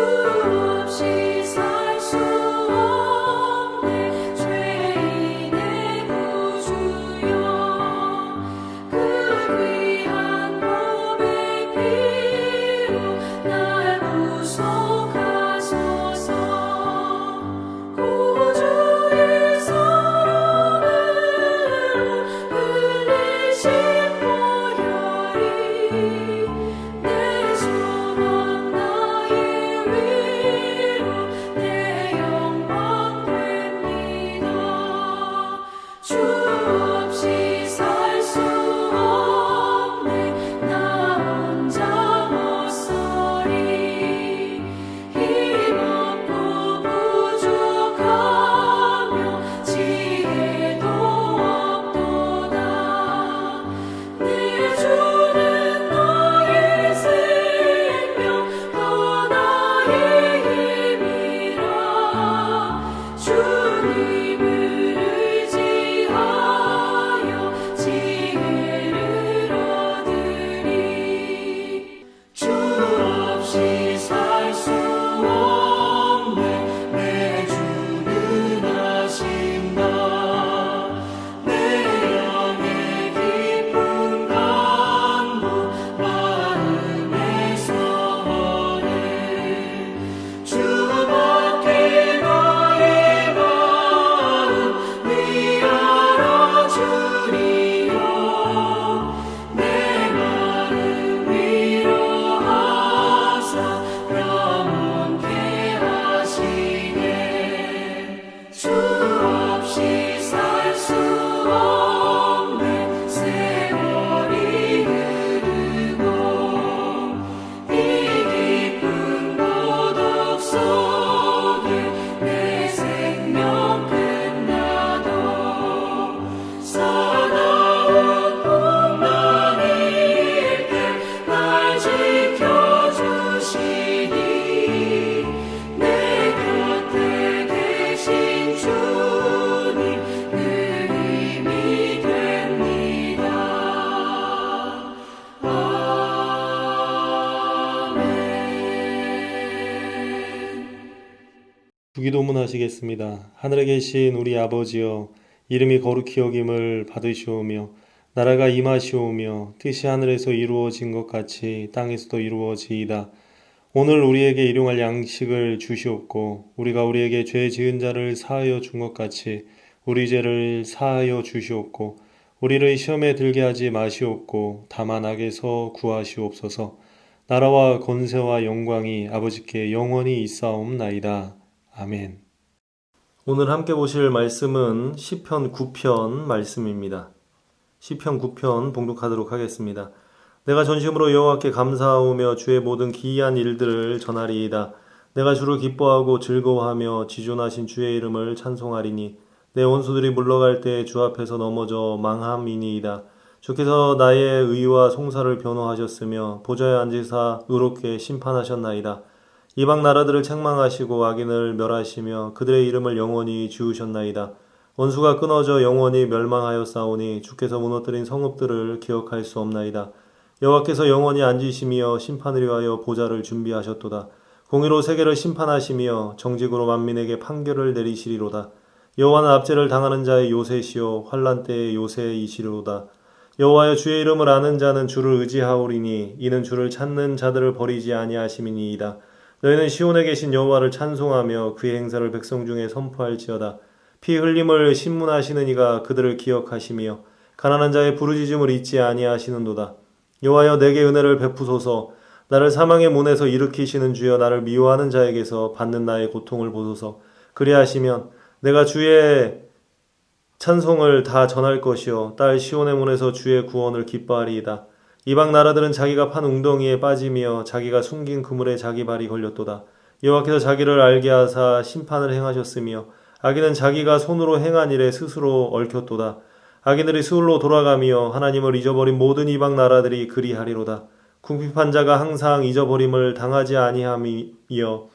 없이 살 수 없네 죄인의 구주여 그 귀한 몸의 피로 날 구속하소서 구주의 사랑으로 흘리신 보혈이 내 소망 나의 위로 내 영광 됩니다 주 없이 살 수 없네 나 혼자 못서리 힘없고 부족하며 지혜도 없도다 내 주는 나의 생명 또 나의 힘이라 주님을 의지하여 지혜를 얻으리 주 없이 살 수 없네 내 주는 하신다 내 영의 깊은 간구 마음의 소원을 주밖에 나의 마음 위하여 주리요 내 마음 위로하사 영원케 하시네 주 없이 살 수 없네 세월이 흐르고 이 깊은 고독 속에 내 생명 끝나도 사나운 풍랑일 때 날 지켜주시니 내 곁에 계신 주님 그 힘이 됩니다 아멘 주기도문 하시겠습니다. 하늘에 계신 우리 아버지여, 이름이 거룩히 여김을 받으시오며 나라가 임하시오며 뜻이 하늘에서 이루어진 것 같이 땅에서도 이루어지이다. 오늘 우리에게 일용할 양식을 주시옵고 우리가 우리에게 죄 지은 자를 사하여 준 것 같이 우리 죄를 사하여 주시옵고 우리를 시험에 들게 하지 마시옵고 다만 악에서 구하시옵소서. 나라와 권세와 영광이 아버지께 영원히 있사옵나이다. 아멘. 오늘 함께 보실 말씀은 시편 9편 말씀입니다. 시편 9편 봉독하도록 하겠습니다. 내가 전심으로 여호와께 감사하오며 주의 모든 기이한 일들을 전하리이다. 내가 주를 기뻐하고 즐거워하며 지존하신 주의 이름을 찬송하리니 내 원수들이 물러갈 때 주 앞에서 넘어져 망함이니이다. 주께서 나의 의와 송사를 변호하셨으며 보좌에 앉으사 의롭게 심판하셨나이다. 이방 나라들을 책망하시고 악인을 멸하시며 그들의 이름을 영원히 지우셨나이다. 원수가 끊어져 영원히 멸망하였사오니 주께서 무너뜨린 성읍들을 기억할 수 없나이다. 여호와께서 영원히 앉으시며 심판을 위하여 보좌를 준비하셨도다. 공의로 세계를 심판하시며 정직으로 만민에게 판결을 내리시리로다. 여호와는 압제를 당하는 자의 요새시요 환난 때의 요새이시리로다. 여호와여 주의 이름을 아는 자는 주를 의지하오리니 이는 주를 찾는 자들을 버리지 아니하심이니이다. 너희는 시온에 계신 여호와를 찬송하며 그의 행사를 백성 중에 선포할지어다. 피 흘림을 신문하시는 이가 그들을 기억하시며 가난한 자의 부르짖음을 잊지 아니하시는도다. 여호와여 내게 은혜를 베푸소서. 나를 사망의 문에서 일으키시는 주여 나를 미워하는 자에게서 받는 나의 고통을 보소서. 그리하시면 내가 주의 찬송을 다 전할 것이요 딸 시온의 문에서 주의 구원을 기뻐하리이다. 이방 나라들은 자기가 판 웅덩이에 빠지며 자기가 숨긴 그물에 자기 발이 걸렸도다. 여호와께서 자기를 알게 하사 심판을 행하셨으며 악인은 자기가 손으로 행한 일에 스스로 얽혔도다. 악인들이 수울로 돌아가며 하나님을 잊어버린 모든 이방 나라들이 그리하리로다. 궁핍한 자가 항상 잊어버림을 당하지 아니함이여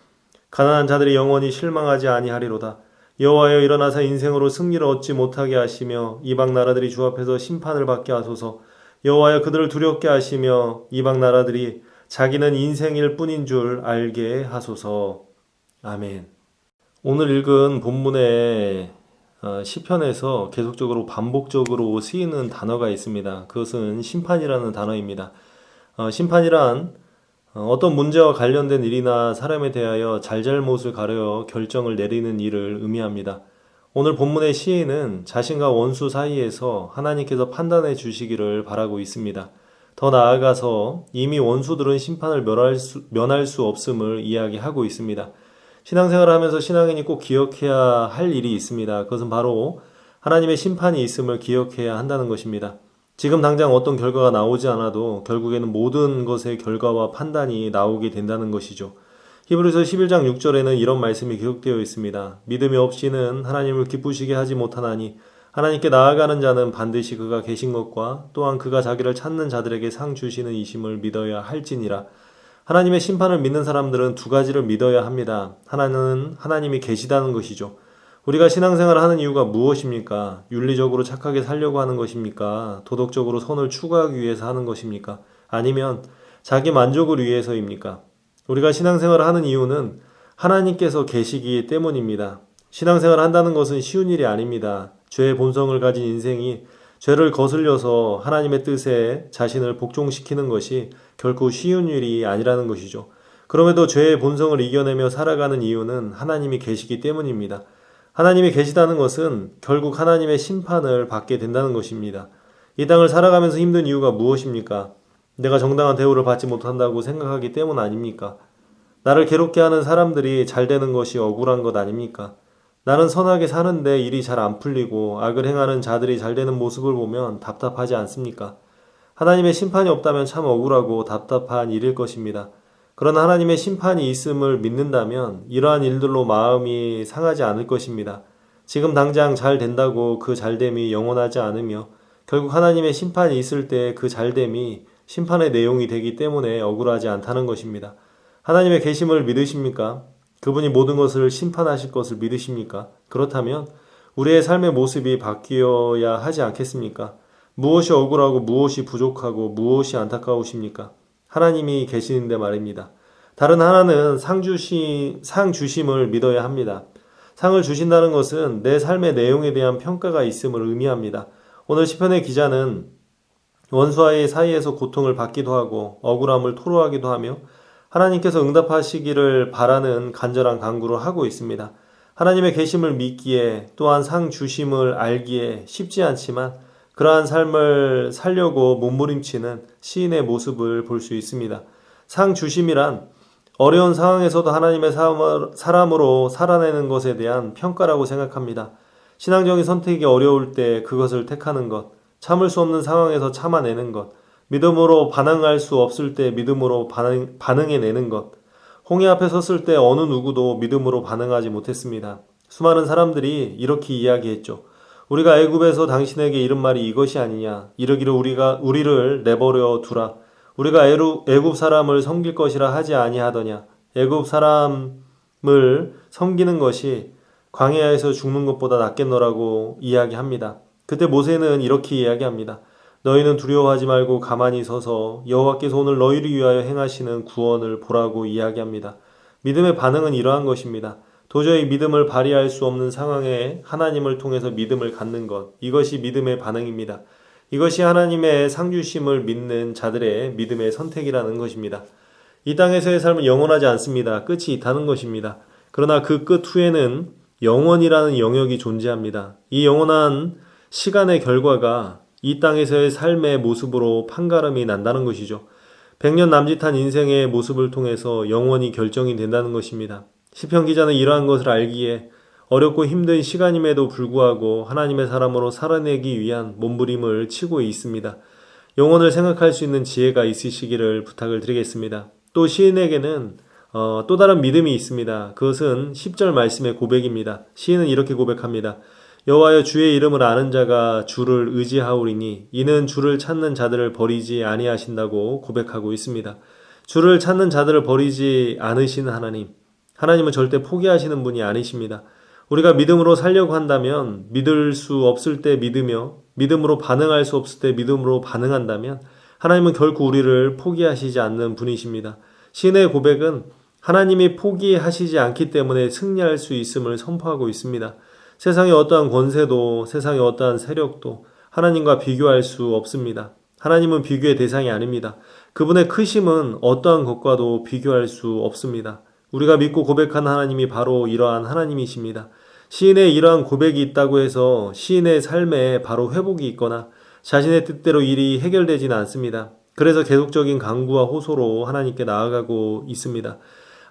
가난한 자들이 영원히 실망하지 아니하리로다. 여호와여 일어나사 인생으로 승리를 얻지 못하게 하시며 이방 나라들이 주 앞에서 심판을 받게 하소서. 여호와여 그들을 두렵게 하시며 이방 나라들이 자기는 인생일 뿐인 줄 알게 하소서. 아멘. 오늘 읽은 본문의 시편에서 계속적으로 반복적으로 쓰이는 단어가 있습니다. 그것은 심판이라는 단어입니다. 심판이란 어떤 문제와 관련된 일이나 사람에 대하여 잘잘못을 가려 결정을 내리는 일을 의미합니다. 오늘 본문의 시인은 자신과 원수 사이에서 하나님께서 판단해 주시기를 바라고 있습니다. 더 나아가서 이미 원수들은 심판을 면할 수 없음을 이야기하고 있습니다. 신앙생활을 하면서 신앙인이 꼭 기억해야 할 일이 있습니다. 그것은 바로 하나님의 심판이 있음을 기억해야 한다는 것입니다. 지금 당장 어떤 결과가 나오지 않아도 결국에는 모든 것의 결과와 판단이 나오게 된다는 것이죠. 히브리서 11장 6절에는 이런 말씀이 기록되어 있습니다. 믿음이 없이는 하나님을 기쁘시게 하지 못하나니 하나님께 나아가는 자는 반드시 그가 계신 것과 또한 그가 자기를 찾는 자들에게 상 주시는 이심을 믿어야 할지니라. 하나님의 심판을 믿는 사람들은 두 가지를 믿어야 합니다. 하나는 하나님이 계시다는 것이죠. 우리가 신앙생활을 하는 이유가 무엇입니까? 윤리적으로 착하게 살려고 하는 것입니까? 도덕적으로 선을 추구하기 위해서 하는 것입니까? 아니면 자기 만족을 위해서입니까? 우리가 신앙생활을 하는 이유는 하나님께서 계시기 때문입니다. 신앙생활을 한다는 것은 쉬운 일이 아닙니다. 죄의 본성을 가진 인생이 죄를 거슬려서 하나님의 뜻에 자신을 복종시키는 것이 결코 쉬운 일이 아니라는 것이죠. 그럼에도 죄의 본성을 이겨내며 살아가는 이유는 하나님이 계시기 때문입니다. 하나님이 계시다는 것은 결국 하나님의 심판을 받게 된다는 것입니다. 이 땅을 살아가면서 힘든 이유가 무엇입니까? 내가 정당한 대우를 받지 못한다고 생각하기 때문 아닙니까? 나를 괴롭게 하는 사람들이 잘 되는 것이 억울한 것 아닙니까? 나는 선하게 사는데 일이 잘 안 풀리고 악을 행하는 자들이 잘 되는 모습을 보면 답답하지 않습니까? 하나님의 심판이 없다면 참 억울하고 답답한 일일 것입니다. 그러나 하나님의 심판이 있음을 믿는다면 이러한 일들로 마음이 상하지 않을 것입니다. 지금 당장 잘 된다고 그 잘됨이 영원하지 않으며 결국 하나님의 심판이 있을 때 그 잘됨이 심판의 내용이 되기 때문에 억울하지 않다는 것입니다. 하나님의 계심을 믿으십니까? 그분이 모든 것을 심판하실 것을 믿으십니까? 그렇다면 우리의 삶의 모습이 바뀌어야 하지 않겠습니까? 무엇이 억울하고 무엇이 부족하고 무엇이 안타까우십니까? 하나님이 계시는데 말입니다. 다른 하나는 상 주심을 믿어야 합니다. 상을 주신다는 것은 내 삶의 내용에 대한 평가가 있음을 의미합니다. 오늘 시편의 기자는 원수와의 사이에서 고통을 받기도 하고 억울함을 토로하기도 하며 하나님께서 응답하시기를 바라는 간절한 간구를 하고 있습니다. 하나님의 계심을 믿기에 또한 상 주심을 알기에 쉽지 않지만 그러한 삶을 살려고 몸부림치는 시인의 모습을 볼 수 있습니다. 상 주심이란 어려운 상황에서도 하나님의 사람으로 살아내는 것에 대한 평가라고 생각합니다. 신앙적인 선택이 어려울 때 그것을 택하는 것, 참을 수 없는 상황에서 참아내는 것, 믿음으로 반응할 수 없을 때 믿음으로 반응해내는 것. 홍해 앞에 섰을 때 어느 누구도 믿음으로 반응하지 못했습니다. 수많은 사람들이 이렇게 이야기했죠. 우리가 애굽에서 당신에게 이른 말이 이것이 아니냐. 이르기를 우리를 내버려 두라. 우리가 애굽 사람을 섬길 것이라 하지 아니하더냐. 애굽 사람을 섬기는 것이 광야에서 죽는 것보다 낫겠노라고 이야기합니다. 그때 모세는 이렇게 이야기합니다. 너희는 두려워하지 말고 가만히 서서 여호와께서 오늘 너희를 위하여 행하시는 구원을 보라고 이야기합니다. 믿음의 반응은 이러한 것입니다. 도저히 믿음을 발휘할 수 없는 상황에 하나님을 통해서 믿음을 갖는 것, 이것이 믿음의 반응입니다. 이것이 하나님의 상주심을 믿는 자들의 믿음의 선택이라는 것입니다. 이 땅에서의 삶은 영원하지 않습니다. 끝이 있다는 것입니다. 그러나 그 끝 후에는 영원이라는 영역이 존재합니다. 이 영원한 시간의 결과가 이 땅에서의 삶의 모습으로 판가름이 난다는 것이죠. 100년 남짓한 인생의 모습을 통해서 영원히 결정이 된다는 것입니다. 시편 기자는 이러한 것을 알기에 어렵고 힘든 시간임에도 불구하고 하나님의 사람으로 살아내기 위한 몸부림을 치고 있습니다. 영혼을 생각할 수 있는 지혜가 있으시기를 부탁을 드리겠습니다. 또 시인에게는 또 다른 믿음이 있습니다. 그것은 10절 말씀의 고백입니다. 시인은 이렇게 고백합니다. 여호와여 주의 이름을 아는 자가 주를 의지하오리니 이는 주를 찾는 자들을 버리지 아니하신다고 고백하고 있습니다. 주를 찾는 자들을 버리지 않으시는 하나님은 절대 포기하시는 분이 아니십니다. 우리가 믿음으로 살려고 한다면 믿을 수 없을 때 믿으며 믿음으로 반응할 수 없을 때 믿음으로 반응한다면 하나님은 결코 우리를 포기하시지 않는 분이십니다. 시인의 고백은 하나님이 포기하시지 않기 때문에 승리할 수 있음을 선포하고 있습니다. 세상의 어떠한 권세도 세상의 어떠한 세력도 하나님과 비교할 수 없습니다. 하나님은 비교의 대상이 아닙니다. 그분의 크심은 어떠한 것과도 비교할 수 없습니다. 우리가 믿고 고백한 하나님이 바로 이러한 하나님이십니다. 시인의 이러한 고백이 있다고 해서 시인의 삶에 바로 회복이 있거나 자신의 뜻대로 일이 해결되지는 않습니다. 그래서 계속적인 간구와 호소로 하나님께 나아가고 있습니다.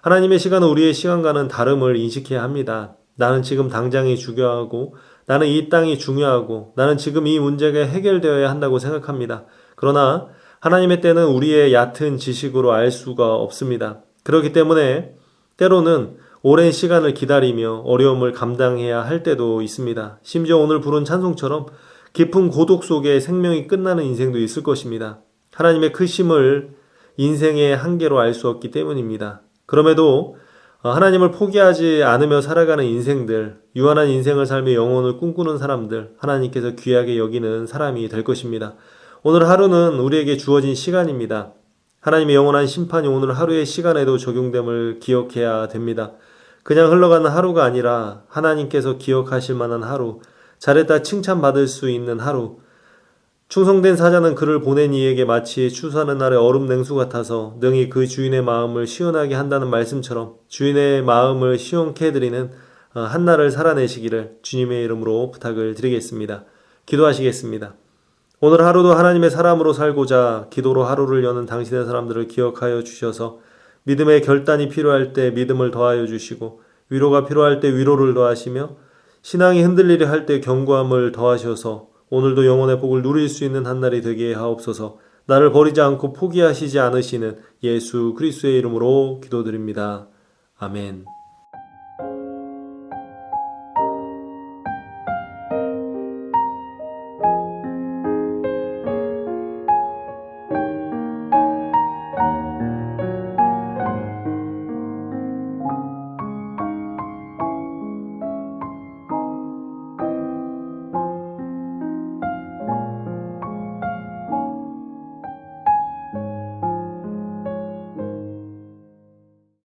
하나님의 시간은 우리의 시간과는 다름을 인식해야 합니다. 나는 지금 당장이 중요하고 나는 이 땅이 중요하고 나는 지금 이 문제가 해결되어야 한다고 생각합니다. 그러나 하나님의 때는 우리의 얕은 지식으로 알 수가 없습니다. 그렇기 때문에 때로는 오랜 시간을 기다리며 어려움을 감당해야 할 때도 있습니다. 심지어 오늘 부른 찬송처럼 깊은 고독 속에 생명이 끝나는 인생도 있을 것입니다. 하나님의 크심을 인생의 한계로 알 수 없기 때문입니다. 그럼에도 하나님을 포기하지 않으며 살아가는 인생들, 유한한 인생을 살며 영혼을 꿈꾸는 사람들, 하나님께서 귀하게 여기는 사람이 될 것입니다. 오늘 하루는 우리에게 주어진 시간입니다. 하나님의 영원한 심판이 오늘 하루의 시간에도 적용됨을 기억해야 됩니다. 그냥 흘러가는 하루가 아니라 하나님께서 기억하실 만한 하루, 잘했다 칭찬받을 수 있는 하루, 충성된 사자는 그를 보낸 이에게 마치 추수하는 날의 얼음 냉수 같아서 능히 그 주인의 마음을 시원하게 한다는 말씀처럼 주인의 마음을 시원케 해드리는 한날을 살아내시기를 주님의 이름으로 부탁을 드리겠습니다. 기도하시겠습니다. 오늘 하루도 하나님의 사람으로 살고자 기도로 하루를 여는 당신의 사람들을 기억하여 주셔서 믿음의 결단이 필요할 때 믿음을 더하여 주시고 위로가 필요할 때 위로를 더하시며 신앙이 흔들리려 할 때 견고함을 더하셔서 오늘도 영혼의 복을 누릴 수 있는 한날이 되게 하옵소서. 나를 버리지 않고 포기하시지 않으시는 예수 그리스도의 이름으로 기도드립니다. 아멘.